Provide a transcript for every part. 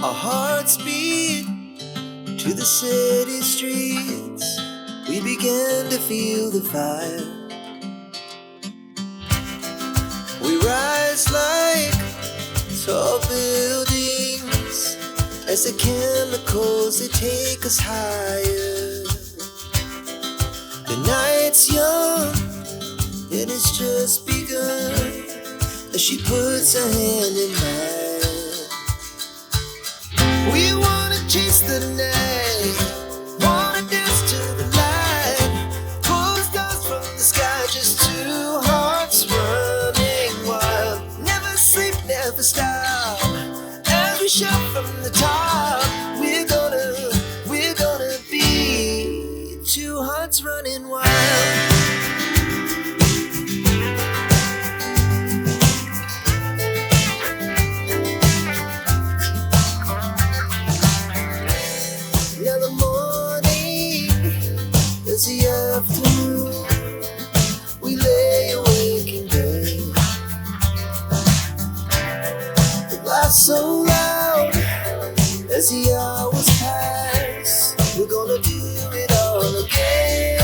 Our hearts beat to the city streets. We began to feel the fire. We rise like tall buildings as the chemicals, they take us higher. The night's young and it's just begun as she puts her hand in mine. We wanna chase the night, wanna dance to the light, pull the stars from the sky, just two hearts running wild. Never sleep, never stop, as we shout from the top. We're gonna be two hearts running wild. The afternoon, we lay awake in bed. The laughs so loud as the hours pass. We're gonna do it all again.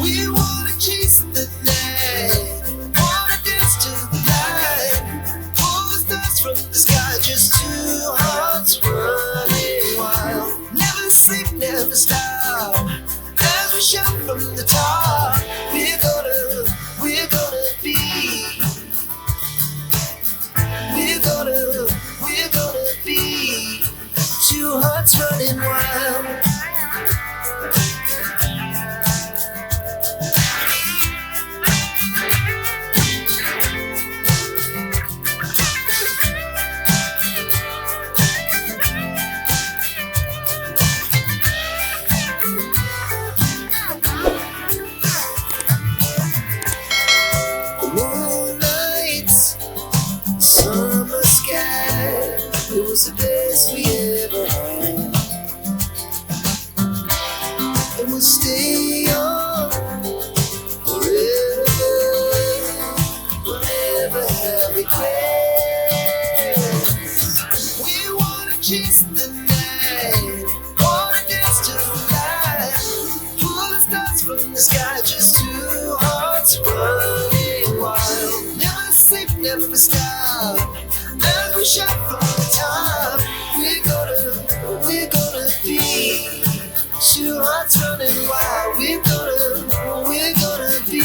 We wanna chase the night, wanna dance to the light, pull the stars from the sky, just two hearts running wild. Never sleep, never stop, as we shout from the top. We're gonna be. We're gonna be two hearts running wild. It was the best we ever had, and we'll stay on forever. We'll never have regrets. We wanna chase the night, wanna dance to the light, pull the stars from the sky, just two hearts running wild. Never sleep, never stop, as we shout from the top. We're gonna be two hearts running wild. We're gonna be.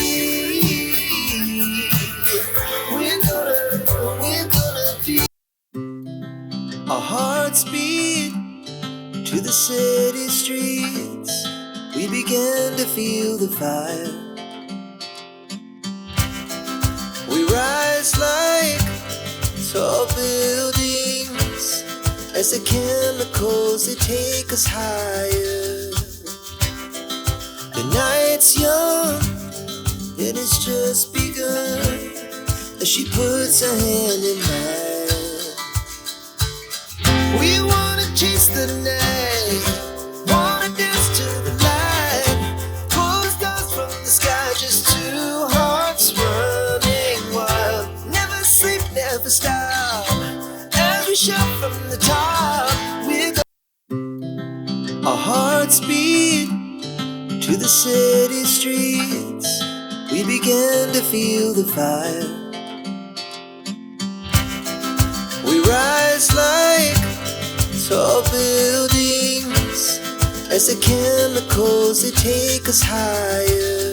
We're gonna be. Our hearts beat to the city streets. We began to feel the fire. We rise like tall buildings as the chemicals, they take us higher. The night's young and it's just begun as she puts her hand in mine. We wanna chase the night, wanna dance to the light, pull the stars from the sky, just two hearts running wild. Never sleep, never stop, as we shout from the top. Our hearts beat to the city streets. We began to feel the fire. We rise like tall buildings as the chemicals, they take us higher.